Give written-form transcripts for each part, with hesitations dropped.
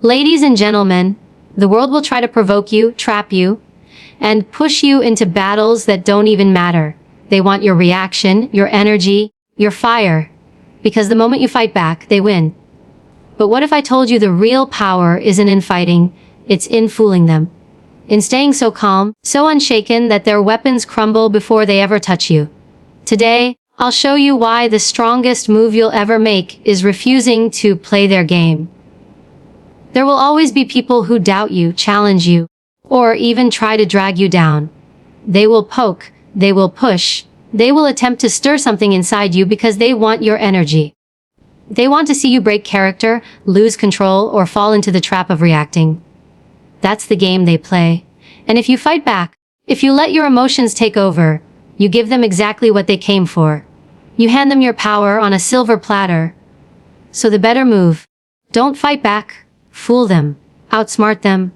Ladies and gentlemen, the world will try to provoke you, trap you, and push you into battles that don't even matter. They want your reaction, your energy, your fire. Because the moment you fight back, they win. But what if I told you the real power isn't in fighting, it's in fooling them? In staying so calm, so unshaken that their weapons crumble before they ever touch you. Today, I'll show you why the strongest move you'll ever make is refusing to play their game. There will always be people who doubt you, challenge you, or even try to drag you down. They will poke, they will push, they will attempt to stir something inside you because they want your energy. They want to see you break character, lose control, or fall into the trap of reacting. That's the game they play. And if you fight back, if you let your emotions take over, you give them exactly what they came for. You hand them your power on a silver platter. So the better move. Don't fight back. Fool them. Outsmart them.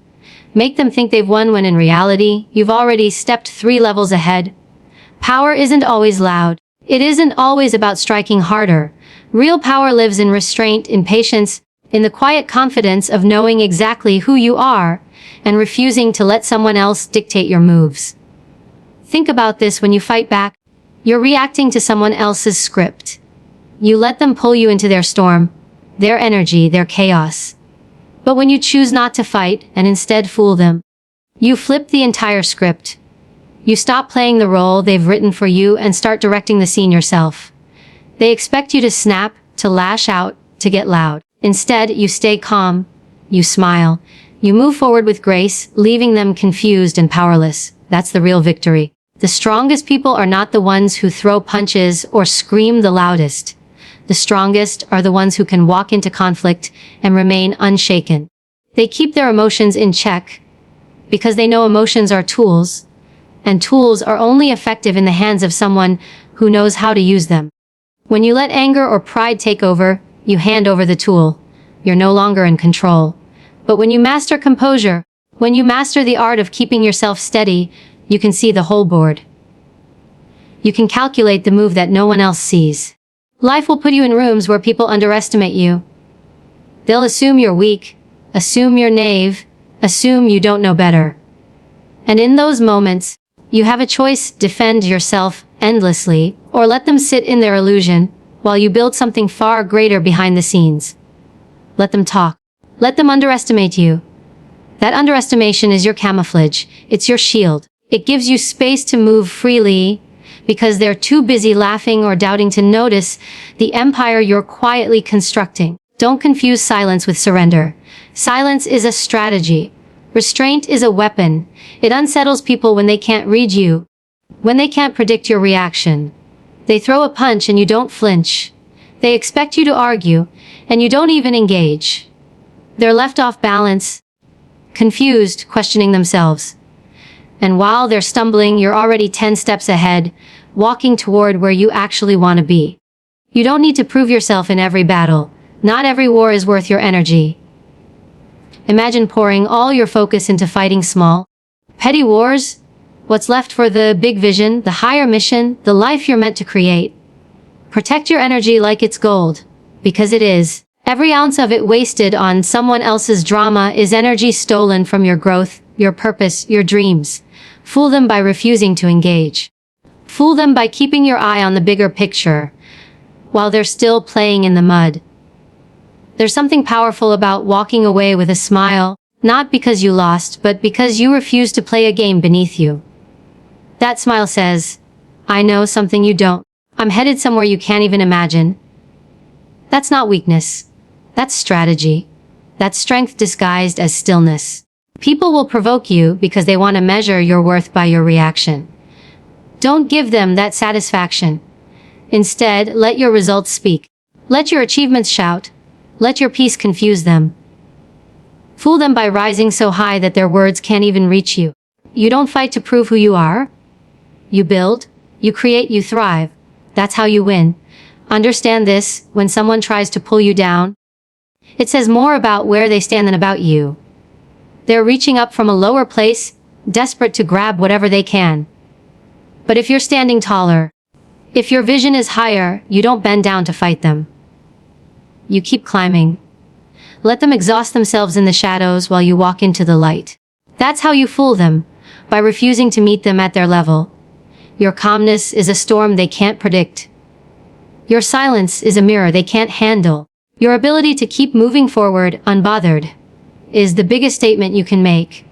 Make them think they've won when in reality, you've already stepped 3 levels ahead. Power isn't always loud. It isn't always about striking harder. Real power lives in restraint, in patience, in the quiet confidence of knowing exactly who you are and refusing to let someone else dictate your moves. Think about this when you fight back. You're reacting to someone else's script. You let them pull you into their storm, their energy, their chaos. But when you choose not to fight and instead fool them, you flip the entire script. You stop playing the role they've written for you and start directing the scene yourself. They expect you to snap, to lash out, to get loud. Instead, you stay calm, you smile, you move forward with grace, leaving them confused and powerless. That's the real victory. The strongest people are not the ones who throw punches or scream the loudest. The strongest are the ones who can walk into conflict and remain unshaken. They keep their emotions in check because they know emotions are tools, and tools are only effective in the hands of someone who knows how to use them. When you let anger or pride take over, you hand over the tool. You're no longer in control. But when you master composure, when you master the art of keeping yourself steady, you can see the whole board. You can calculate the move that no one else sees. Life will put you in rooms where people underestimate you. They'll assume you're weak, assume you're naive, assume you don't know better. And in those moments, you have a choice: defend yourself endlessly, or let them sit in their illusion, while you build something far greater behind the scenes. Let them talk. Let them underestimate you. That underestimation is your camouflage. It's your shield. It gives you space to move freely, because they're too busy laughing or doubting to notice the empire you're quietly constructing. Don't confuse silence with surrender. Silence is a strategy. Restraint is a weapon. It unsettles people when they can't read you, when they can't predict your reaction. They throw a punch and you don't flinch. They expect you to argue, and you don't even engage. They're left off balance, confused, questioning themselves. And while they're stumbling, you're already 10 steps ahead, walking toward where you actually want to be. You don't need to prove yourself in every battle. Not every war is worth your energy. Imagine pouring all your focus into fighting small, petty wars. What's left for the big vision, the higher mission, the life you're meant to create? Protect your energy like it's gold, because it is. Every ounce of it wasted on someone else's drama is energy stolen from your growth, your purpose, your dreams. Fool them by refusing to engage. Fool them by keeping your eye on the bigger picture, while they're still playing in the mud. There's something powerful about walking away with a smile, not because you lost, but because you refused to play a game beneath you. That smile says, I know something you don't. I'm headed somewhere you can't even imagine. That's not weakness. That's strategy. That's strength disguised as stillness. People will provoke you because they want to measure your worth by your reaction. Don't give them that satisfaction. Instead, let your results speak. Let your achievements shout. Let your peace confuse them. Fool them by rising so high that their words can't even reach you. You don't fight to prove who you are. You build, you create, you thrive. That's how you win. Understand this: when someone tries to pull you down, it says more about where they stand than about you. They're reaching up from a lower place, desperate to grab whatever they can. But if you're standing taller, if your vision is higher, you don't bend down to fight them. You keep climbing. Let them exhaust themselves in the shadows while you walk into the light. That's how you fool them, by refusing to meet them at their level. Your calmness is a storm they can't predict. Your silence is a mirror they can't handle. Your ability to keep moving forward, unbothered, is the biggest statement you can make.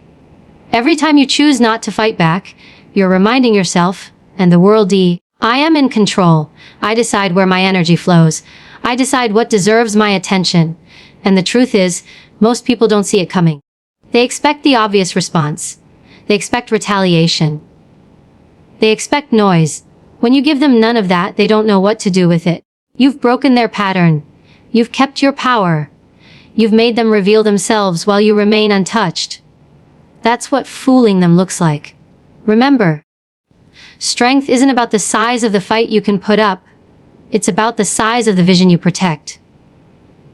Every time you choose not to fight back, you're reminding yourself, and the world, I am in control. I decide where my energy flows. I decide what deserves my attention. And the truth is, most people don't see it coming. They expect the obvious response. They expect retaliation. They expect noise. When you give them none of that, they don't know what to do with it. You've broken their pattern. You've kept your power. You've made them reveal themselves while you remain untouched. That's what fooling them looks like. Remember, strength isn't about the size of the fight you can put up. It's about the size of the vision you protect.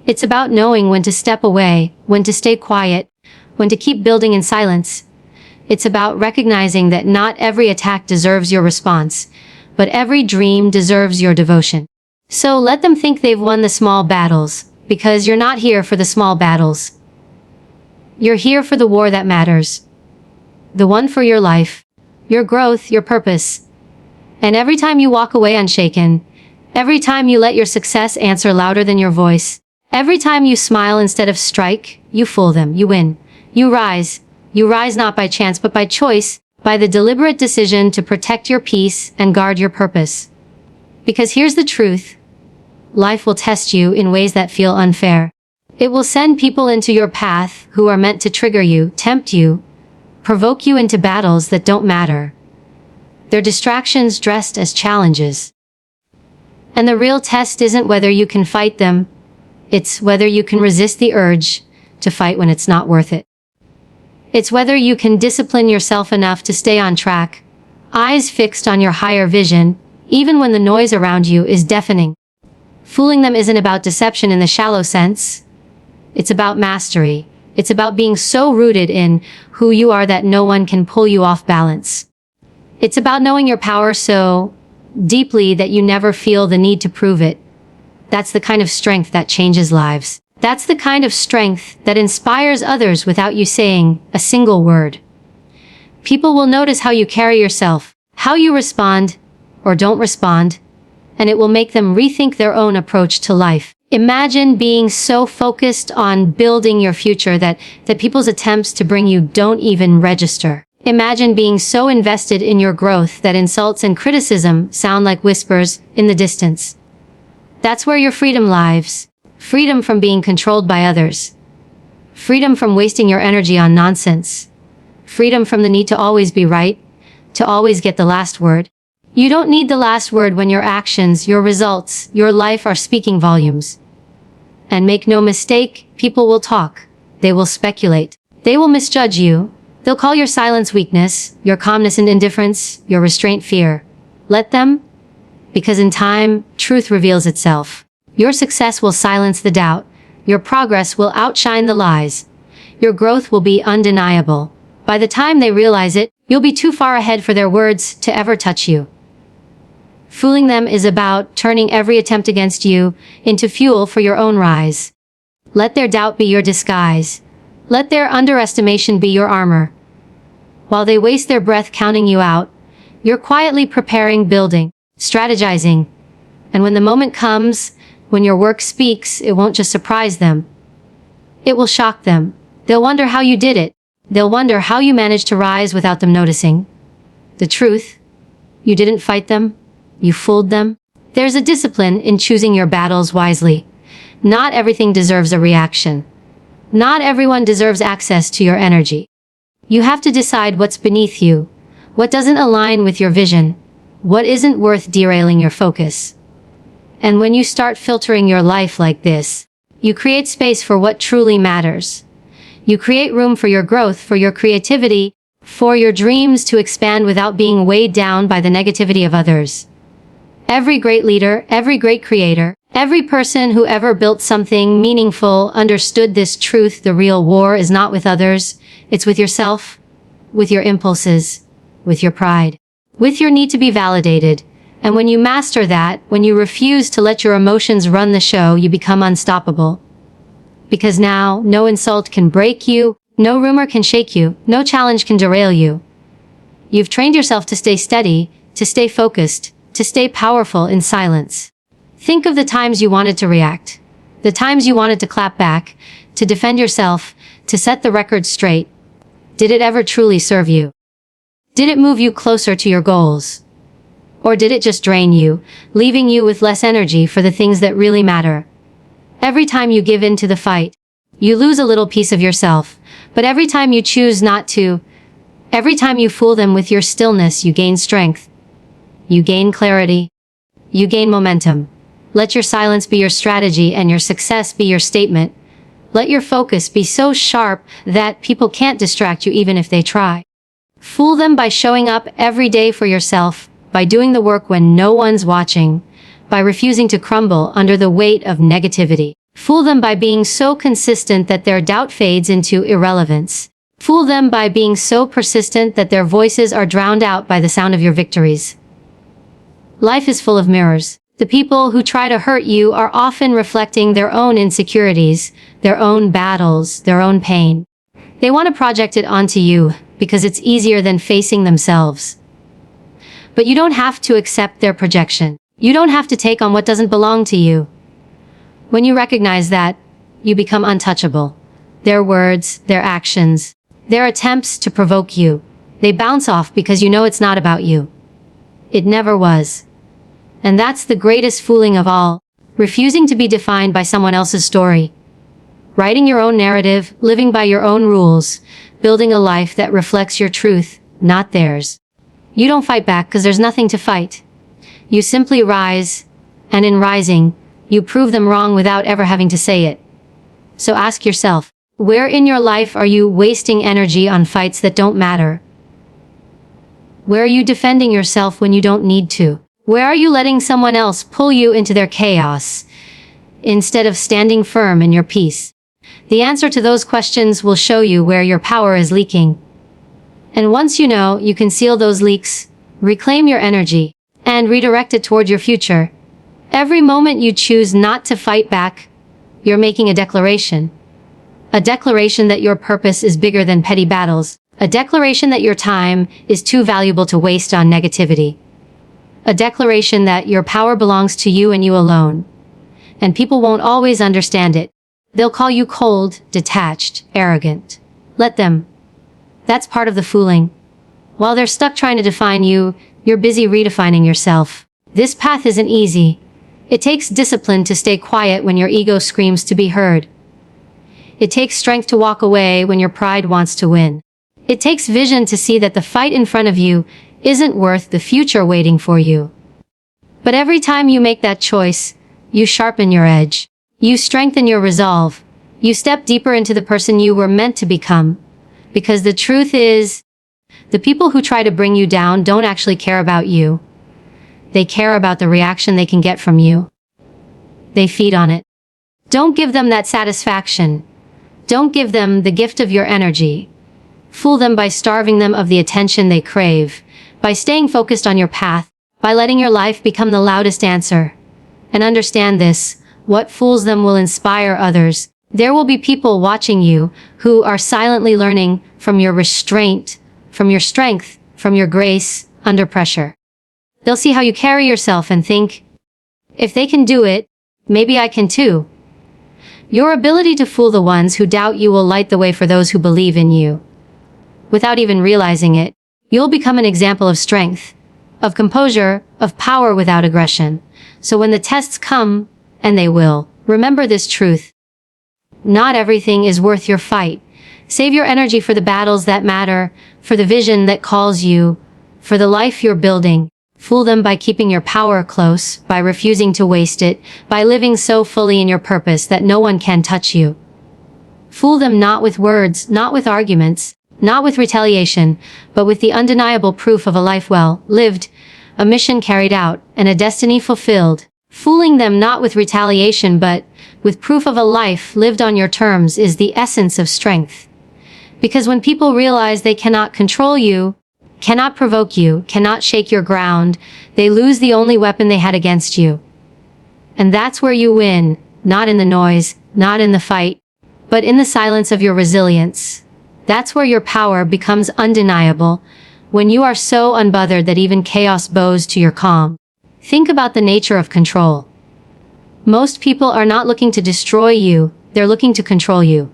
It's about knowing when to step away, when to stay quiet, when to keep building in silence. It's about recognizing that not every attack deserves your response, but every dream deserves your devotion. So let them think they've won the small battles, because you're not here for the small battles. You're here for the war that matters. The one for your life, your growth, your purpose. And every time you walk away unshaken, every time you let your success answer louder than your voice, every time you smile instead of strike, you fool them, you win. You rise. You rise not by chance but by choice, by the deliberate decision to protect your peace and guard your purpose. Because here's the truth. Life will test you in ways that feel unfair. It will send people into your path who are meant to trigger you, tempt you, provoke you into battles that don't matter. They're distractions dressed as challenges. And the real test isn't whether you can fight them, it's whether you can resist the urge to fight when it's not worth it. It's whether you can discipline yourself enough to stay on track, eyes fixed on your higher vision, even when the noise around you is deafening. Fooling them isn't about deception in the shallow sense. It's about mastery. It's about being so rooted in who you are that no one can pull you off balance. It's about knowing your power so deeply that you never feel the need to prove it. That's the kind of strength that changes lives. That's the kind of strength that inspires others without you saying a single word. People will notice how you carry yourself, how you respond or don't respond, and it will make them rethink their own approach to life. Imagine being so focused on building your future that people's attempts to bring you don't even register. Imagine being so invested in your growth that insults and criticism sound like whispers in the distance. That's where your freedom lies. Freedom from being controlled by others. Freedom from wasting your energy on nonsense. Freedom from the need to always be right, to always get the last word. You don't need the last word when your actions, your results, your life are speaking volumes. And make no mistake, people will talk. They will speculate. They will misjudge you. They'll call your silence weakness, your calmness and indifference, your restraint fear. Let them, because in time, truth reveals itself. Your success will silence the doubt. Your progress will outshine the lies. Your growth will be undeniable. By the time they realize it, you'll be too far ahead for their words to ever touch you. Fooling them is about turning every attempt against you into fuel for your own rise. Let their doubt be your disguise. Let their underestimation be your armor. While they waste their breath counting you out, you're quietly preparing, building, strategizing. And when the moment comes, when your work speaks, it won't just surprise them. It will shock them. They'll wonder how you did it. They'll wonder how you managed to rise without them noticing. The truth, you didn't fight them. You fooled them. There's a discipline in choosing your battles wisely. Not everything deserves a reaction. Not everyone deserves access to your energy. You have to decide what's beneath you, what doesn't align with your vision, what isn't worth derailing your focus. And when you start filtering your life like this, you create space for what truly matters. You create room for your growth, for your creativity, for your dreams to expand without being weighed down by the negativity of others. Every great leader, every great creator, every person who ever built something meaningful understood this truth. The real war is not with others. It's with yourself, with your impulses, with your pride, with your need to be validated. And when you master that, when you refuse to let your emotions run the show, you become unstoppable. Because now, no insult can break you, no rumor can shake you, no challenge can derail you. You've trained yourself to stay steady, to stay focused, to stay powerful in silence. Think of the times you wanted to react, the times you wanted to clap back, to defend yourself, to set the record straight. Did it ever truly serve you? Did it move you closer to your goals? Or did it just drain you, leaving you with less energy for the things that really matter? Every time you give in to the fight, you lose a little piece of yourself, but every time you choose not to, every time you fool them with your stillness, you gain strength. You gain clarity. You gain momentum. Let your silence be your strategy and your success be your statement. Let your focus be so sharp that people can't distract you even if they try. Fool them by showing up every day for yourself, by doing the work when no one's watching, by refusing to crumble under the weight of negativity. Fool them by being so consistent that their doubt fades into irrelevance. Fool them by being so persistent that their voices are drowned out by the sound of your victories. Life is full of mirrors. The people who try to hurt you are often reflecting their own insecurities, their own battles, their own pain. They want to project it onto you because it's easier than facing themselves. But you don't have to accept their projection. You don't have to take on what doesn't belong to you. When you recognize that, you become untouchable. Their words, their actions, their attempts to provoke you, they bounce off because you know it's not about you. It never was. And that's the greatest fooling of all, refusing to be defined by someone else's story. Writing your own narrative, living by your own rules, building a life that reflects your truth, not theirs. You don't fight back because there's nothing to fight. You simply rise, and in rising, you prove them wrong without ever having to say it. So ask yourself, where in your life are you wasting energy on fights that don't matter? Where are you defending yourself when you don't need to? Where are you letting someone else pull you into their chaos, instead of standing firm in your peace? The answer to those questions will show you where your power is leaking. And once you know, you can seal those leaks, reclaim your energy, and redirect it toward your future. Every moment you choose not to fight back, you're making a declaration. A declaration that your purpose is bigger than petty battles. A declaration that your time is too valuable to waste on negativity. A declaration that your power belongs to you and you alone. And people won't always understand it. They'll call you cold, detached, arrogant. Let them. That's part of the fooling. While they're stuck trying to define you, you're busy redefining yourself. This path isn't easy. It takes discipline to stay quiet when your ego screams to be heard. It takes strength to walk away when your pride wants to win. It takes vision to see that the fight in front of you isn't worth the future waiting for you. But every time you make that choice, you sharpen your edge. You strengthen your resolve. You step deeper into the person you were meant to become. Because the truth is, the people who try to bring you down don't actually care about you. They care about the reaction they can get from you. They feed on it. Don't give them that satisfaction. Don't give them the gift of your energy. Fool them by starving them of the attention they crave, by staying focused on your path, by letting your life become the loudest answer. And understand this, what fools them will inspire others. There will be people watching you who are silently learning from your restraint, from your strength, from your grace, under pressure. They'll see how you carry yourself and think, if they can do it, maybe I can too. Your ability to fool the ones who doubt you will light the way for those who believe in you. Without even realizing it, you'll become an example of strength, of composure, of power without aggression. So when the tests come, and they will, remember this truth. Not everything is worth your fight. Save your energy for the battles that matter, for the vision that calls you, for the life you're building. Fool them by keeping your power close, by refusing to waste it, by living so fully in your purpose that no one can touch you. Fool them not with words, not with arguments, not with retaliation, but with the undeniable proof of a life well lived, a mission carried out, and a destiny fulfilled. Fooling them not with retaliation but with proof of a life lived on your terms is the essence of strength. Because when people realize they cannot control you, cannot provoke you, cannot shake your ground, they lose the only weapon they had against you. And that's where you win, not in the noise, not in the fight, but in the silence of your resilience. That's where your power becomes undeniable, when you are so unbothered that even chaos bows to your calm. Think about the nature of control. Most people are not looking to destroy you, they're looking to control you.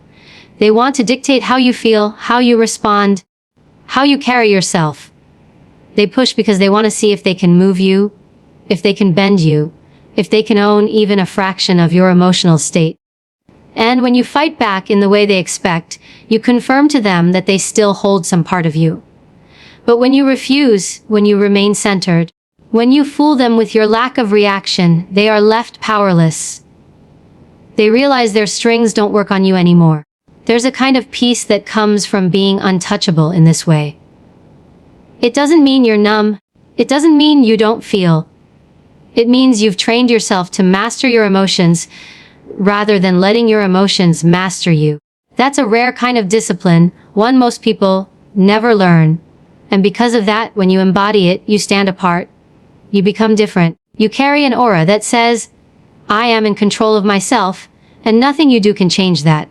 They want to dictate how you feel, how you respond, how you carry yourself. They push because they want to see if they can move you, if they can bend you, if they can own even a fraction of your emotional state. And when you fight back in the way they expect, you confirm to them that they still hold some part of you. But when you refuse, when you remain centered, when you fool them with your lack of reaction, they are left powerless. They realize their strings don't work on you anymore. There's a kind of peace that comes from being untouchable in this way. It doesn't mean you're numb. It doesn't mean you don't feel. It means you've trained yourself to master your emotions rather than letting your emotions master you. That's a rare kind of discipline, one most people never learn. And because of that, when you embody it, you stand apart. You become different. You carry an aura that says, I am in control of myself, and nothing you do can change that.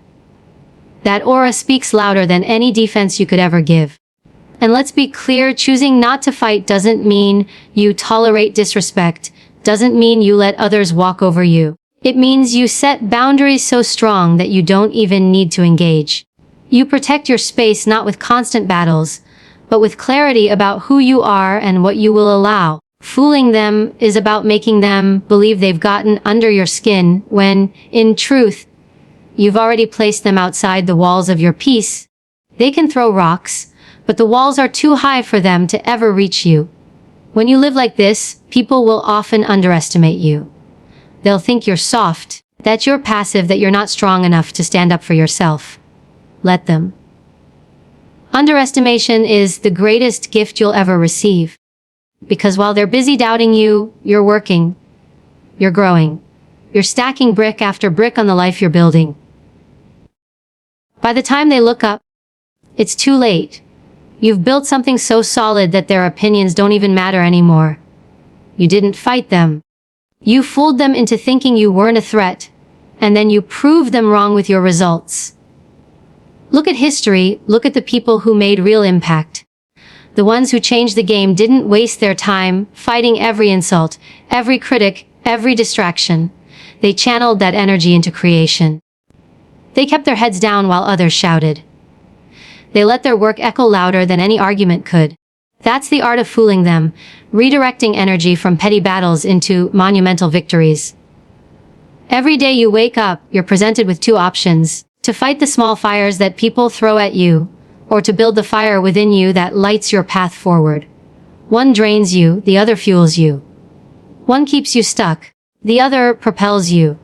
That aura speaks louder than any defense you could ever give. And let's be clear, choosing not to fight doesn't mean you tolerate disrespect, doesn't mean you let others walk over you. It means you set boundaries so strong that you don't even need to engage. You protect your space not with constant battles, but with clarity about who you are and what you will allow. Fooling them is about making them believe they've gotten under your skin when, in truth, you've already placed them outside the walls of your peace. They can throw rocks, but the walls are too high for them to ever reach you. When you live like this, people will often underestimate you. They'll think you're soft, that you're passive, that you're not strong enough to stand up for yourself. Let them. Underestimation is the greatest gift you'll ever receive. Because while they're busy doubting you, you're working. You're growing. You're stacking brick after brick on the life you're building. By the time they look up, it's too late. You've built something so solid that their opinions don't even matter anymore. You didn't fight them. You fooled them into thinking you weren't a threat, and then you proved them wrong with your results. Look at history, look at the people who made real impact. The ones who changed the game didn't waste their time fighting every insult, every critic, every distraction. They channeled that energy into creation. They kept their heads down while others shouted. They let their work echo louder than any argument could. That's the art of fooling them, redirecting energy from petty battles into monumental victories. Every day you wake up, you're presented with two options: to fight the small fires that people throw at you, or to build the fire within you that lights your path forward. One drains you, the other fuels you. One keeps you stuck, the other propels you.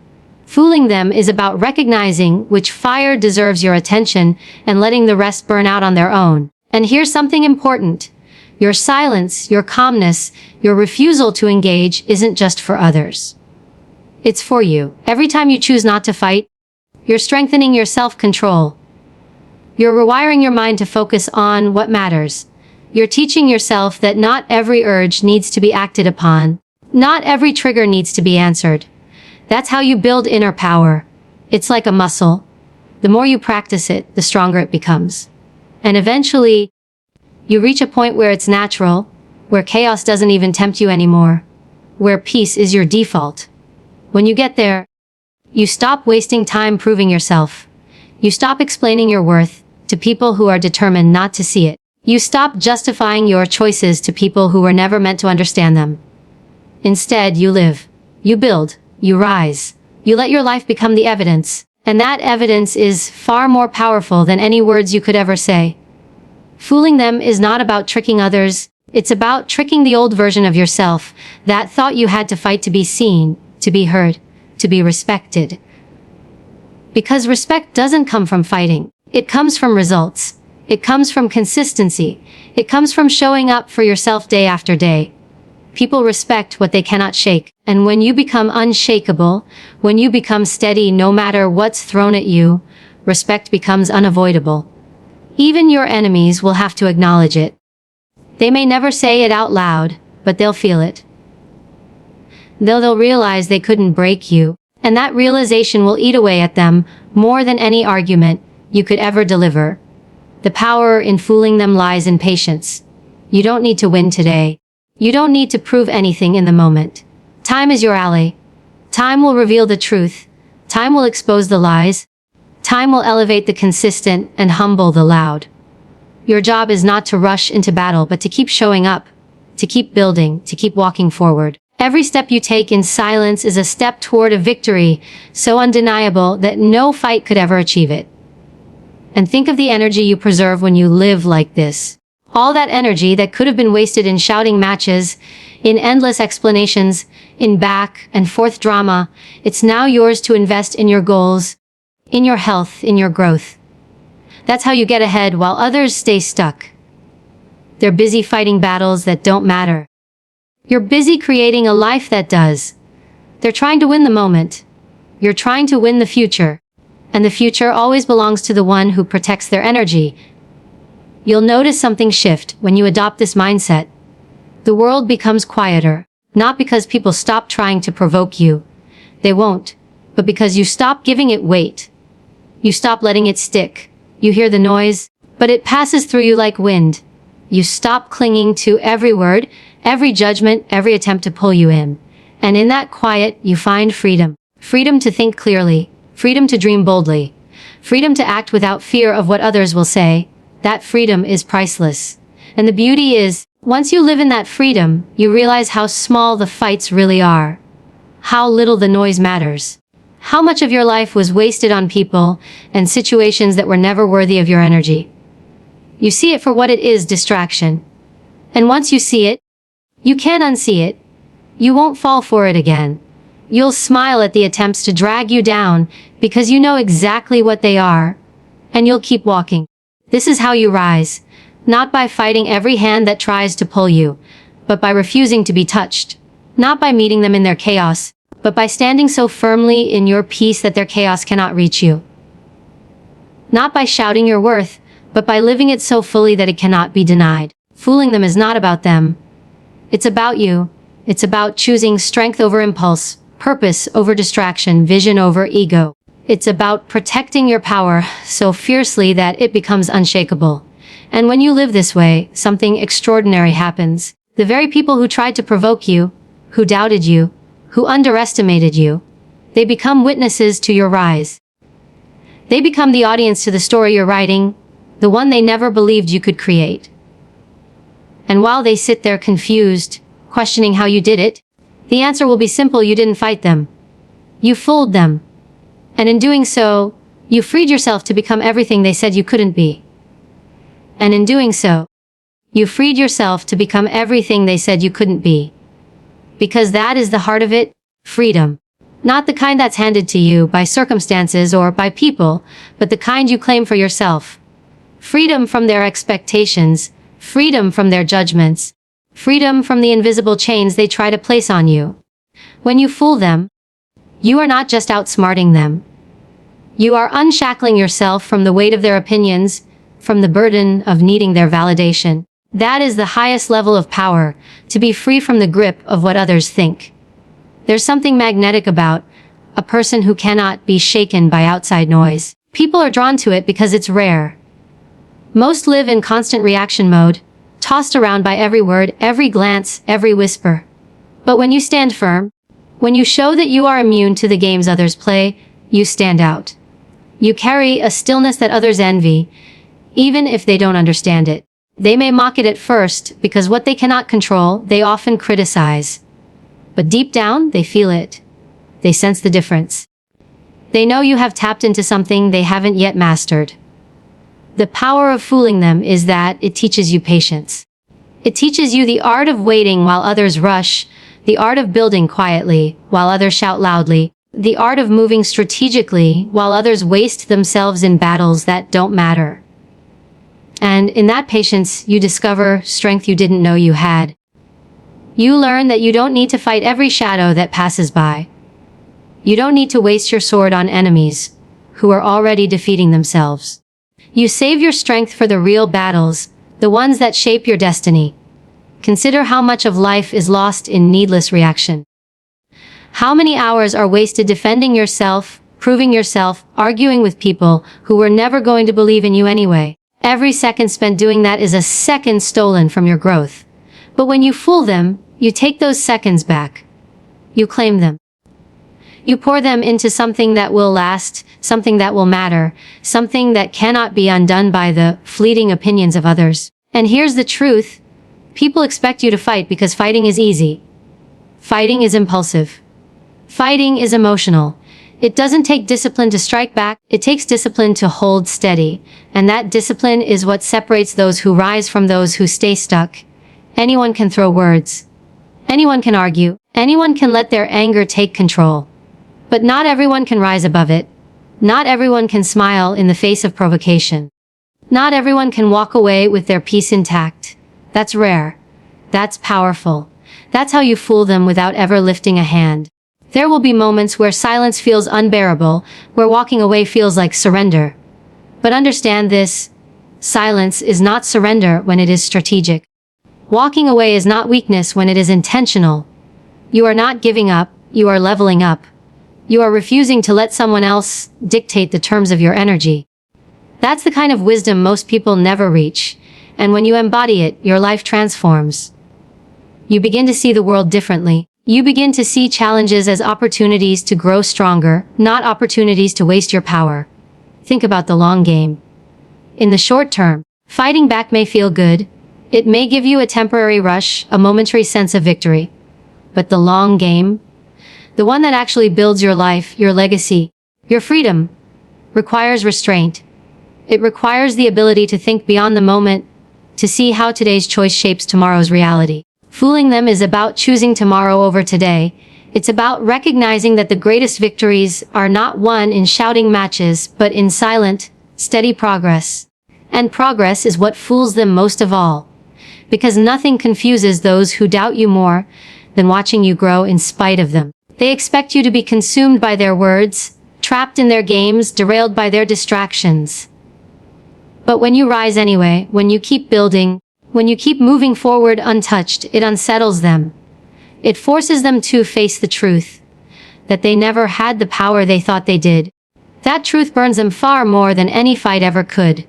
Fooling them is about recognizing which fire deserves your attention and letting the rest burn out on their own. And here's something important. Your silence, your calmness, your refusal to engage isn't just for others. It's for you. Every time you choose not to fight, you're strengthening your self-control. You're rewiring your mind to focus on what matters. You're teaching yourself that not every urge needs to be acted upon. Not every trigger needs to be answered. That's how you build inner power. It's like a muscle. The more you practice it, the stronger it becomes. And eventually, you reach a point where it's natural, where chaos doesn't even tempt you anymore, where peace is your default. When you get there, you stop wasting time proving yourself. You stop explaining your worth to people who are determined not to see it. You stop justifying your choices to people who were never meant to understand them. Instead, you live. You build. You rise. You let your life become the evidence. And that evidence is far more powerful than any words you could ever say. Fooling them is not about tricking others. It's about tricking the old version of yourself that thought you had to fight to be seen, to be heard, to be respected. Because respect doesn't come from fighting. It comes from results. It comes from consistency. It comes from showing up for yourself day after day. People respect what they cannot shake. And when you become unshakable, when you become steady no matter what's thrown at you, respect becomes unavoidable. Even your enemies will have to acknowledge it. They may never say it out loud, but they'll feel it. They'll realize they couldn't break you, and that realization will eat away at them more than any argument you could ever deliver. The power in fooling them lies in patience. You don't need to win today. You don't need to prove anything in the moment. Time is your ally. Time will reveal the truth. Time will expose the lies. Time will elevate the consistent and humble the loud. Your job is not to rush into battle, but to keep showing up, to keep building, to keep walking forward. Every step you take in silence is a step toward a victory so undeniable that no fight could ever achieve it. And think of the energy you preserve when you live like this. All that energy that could have been wasted in shouting matches, in endless explanations, in back and forth drama, it's now yours to invest in your goals, in your health, in your growth. That's how you get ahead while others stay stuck. They're busy fighting battles that don't matter. You're busy creating a life that does. They're trying to win the moment. You're trying to win the future. And the future always belongs to the one who protects their energy. You'll notice something shift when you adopt this mindset. The world becomes quieter, not because people stop trying to provoke you. They won't, but because you stop giving it weight. You stop letting it stick. You hear the noise, but it passes through you like wind. You stop clinging to every word, every judgment, every attempt to pull you in. And in that quiet, you find freedom. Freedom to think clearly. Freedom to dream boldly. Freedom to act without fear of what others will say. That freedom is priceless. And the beauty is, once you live in that freedom, you realize how small the fights really are. How little the noise matters. How much of your life was wasted on people and situations that were never worthy of your energy. You see it for what it is, distraction. And once you see it, you can't unsee it. You won't fall for it again. You'll smile at the attempts to drag you down because you know exactly what they are. And you'll keep walking. This is how you rise. Not by fighting every hand that tries to pull you, but by refusing to be touched. Not by meeting them in their chaos, but by standing so firmly in your peace that their chaos cannot reach you. Not by shouting your worth, but by living it so fully that it cannot be denied. Fooling them is not about them. It's about you. It's about choosing strength over impulse, purpose over distraction, vision over ego. It's about protecting your power so fiercely that it becomes unshakable. And when you live this way, something extraordinary happens. The very people who tried to provoke you, who doubted you, who underestimated you, they become witnesses to your rise. They become the audience to the story you're writing, the one they never believed you could create. And while they sit there confused, questioning how you did it, the answer will be simple: you didn't fight them. You fooled them. And in doing so, you freed yourself to become everything they said you couldn't be. And in doing so, you freed yourself to become everything they said you couldn't be. Because that is the heart of it, freedom. Not the kind that's handed to you by circumstances or by people, but the kind you claim for yourself. Freedom from their expectations, freedom from their judgments, freedom from the invisible chains they try to place on you. When you fool them, you are not just outsmarting them. You are unshackling yourself from the weight of their opinions, from the burden of needing their validation. That is the highest level of power, to be free from the grip of what others think. There's something magnetic about a person who cannot be shaken by outside noise. People are drawn to it because it's rare. Most live in constant reaction mode, tossed around by every word, every glance, every whisper. But when you stand firm, when you show that you are immune to the games others play, you stand out. You carry a stillness that others envy, even if they don't understand it. They may mock it at first, because what they cannot control, they often criticize. But deep down, they feel it. They sense the difference. They know you have tapped into something they haven't yet mastered. The power of fooling them is that it teaches you patience. It teaches you the art of waiting while others rush, the art of building quietly while others shout loudly, the art of moving strategically while others waste themselves in battles that don't matter. And in that patience, you discover strength you didn't know you had. You learn that you don't need to fight every shadow that passes by. You don't need to waste your sword on enemies who are already defeating themselves. You save your strength for the real battles, the ones that shape your destiny. Consider how much of life is lost in needless reaction. How many hours are wasted defending yourself proving yourself, arguing with people who were never going to believe in you anyway. Every second spent doing that is a second stolen from your growth. But when you fool them, you take those seconds back. You claim them. You pour them into something that will last, something that will matter, something that cannot be undone by the fleeting opinions of others. And here's the truth. People expect you to fight because fighting is easy. Fighting is impulsive. Fighting is emotional. It doesn't take discipline to strike back, it takes discipline to hold steady. And that discipline is what separates those who rise from those who stay stuck. Anyone can throw words. Anyone can argue. Anyone can let their anger take control. But not everyone can rise above it. Not everyone can smile in the face of provocation. Not everyone can walk away with their peace intact. That's rare. That's powerful. That's how you fool them without ever lifting a hand. There will be moments where silence feels unbearable, where walking away feels like surrender. But understand this, silence is not surrender when it is strategic. Walking away is not weakness when it is intentional. You are not giving up, you are leveling up. You are refusing to let someone else dictate the terms of your energy. That's the kind of wisdom most people never reach, and when you embody it, your life transforms. You begin to see the world differently. You begin to see challenges as opportunities to grow stronger, not opportunities to waste your power. Think about the long game. In the short term, fighting back may feel good. It may give you a temporary rush, a momentary sense of victory. But the long game, the one that actually builds your life, your legacy, your freedom, requires restraint. It requires the ability to think beyond the moment, to see how today's choice shapes tomorrow's reality. Fooling them is about choosing tomorrow over today. It's about recognizing that the greatest victories are not won in shouting matches, but in silent, steady progress. And progress is what fools them most of all. Because nothing confuses those who doubt you more than watching you grow in spite of them. They expect you to be consumed by their words, trapped in their games, derailed by their distractions. But when you rise anyway, when you keep building, when you keep moving forward untouched, it unsettles them. It forces them to face the truth, that they never had the power they thought they did. That truth burns them far more than any fight ever could.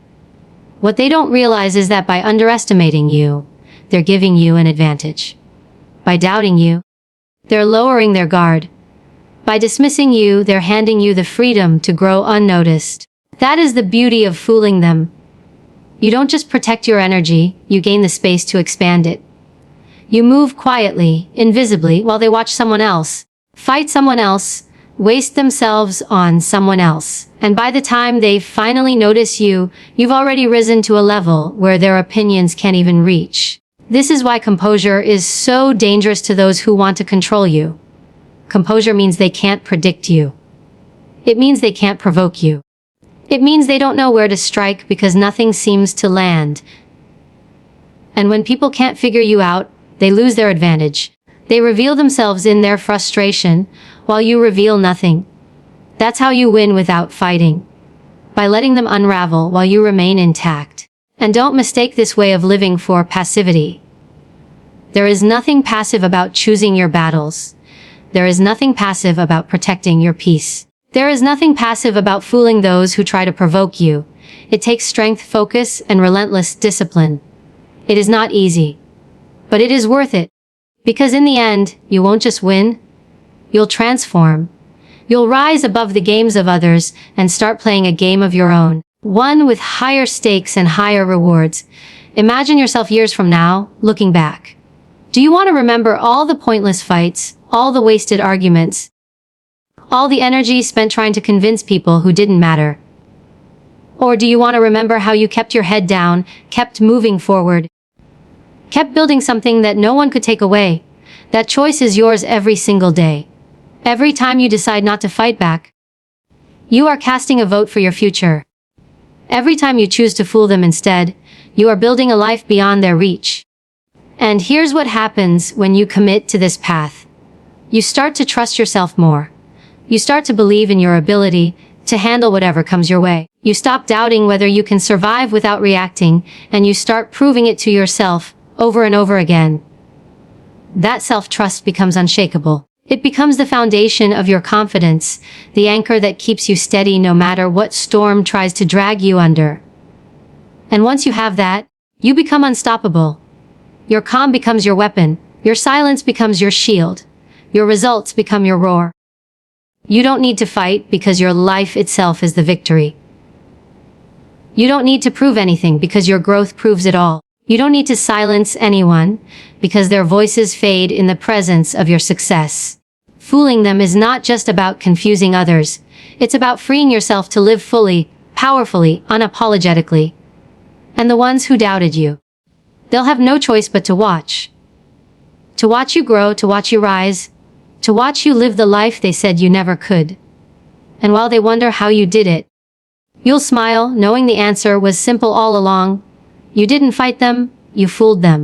What they don't realize is that by underestimating you, they're giving you an advantage. By doubting you, they're lowering their guard. By dismissing you, they're handing you the freedom to grow unnoticed. That is the beauty of fooling them. You don't just protect your energy, you gain the space to expand it. You move quietly, invisibly, while they watch someone else, fight someone else, waste themselves on someone else. And by the time they finally notice you, you've already risen to a level where their opinions can't even reach. This is why composure is so dangerous to those who want to control you. Composure means they can't predict you. It means they can't provoke you. It means they don't know where to strike because nothing seems to land. And when people can't figure you out, they lose their advantage. They reveal themselves in their frustration, while you reveal nothing. That's how you win without fighting. By letting them unravel while you remain intact. And don't mistake this way of living for passivity. There is nothing passive about choosing your battles. There is nothing passive about protecting your peace. There is nothing passive about fooling those who try to provoke you. It takes strength, focus, and relentless discipline. It is not easy. But it is worth it. Because in the end, you won't just win. You'll transform. You'll rise above the games of others and start playing a game of your own. One with higher stakes and higher rewards. Imagine yourself years from now, looking back. Do you want to remember all the pointless fights, all the wasted arguments, all the energy spent trying to convince people who didn't matter? Or do you want to remember how you kept your head down, kept moving forward, kept building something that no one could take away? That choice is yours every single day. Every time you decide not to fight back, you are casting a vote for your future. Every time you choose to fool them instead, you are building a life beyond their reach. And here's what happens when you commit to this path. You start to trust yourself more. You start to believe in your ability to handle whatever comes your way. You stop doubting whether you can survive without reacting, and you start proving it to yourself over and over again. That self-trust becomes unshakable. It becomes the foundation of your confidence, the anchor that keeps you steady no matter what storm tries to drag you under. And once you have that, you become unstoppable. Your calm becomes your weapon, your silence becomes your shield, your results become your roar. You don't need to fight because your life itself is the victory. You don't need to prove anything because your growth proves it all. You don't need to silence anyone because their voices fade in the presence of your success. Fooling them is not just about confusing others. It's about freeing yourself to live fully, powerfully, unapologetically. And the ones who doubted you, they'll have no choice but to watch. To watch you grow, to watch you rise, to watch you live the life they said you never could. And while they wonder how you did it, you'll smile, knowing the answer was simple all along. You didn't fight them, you fooled them.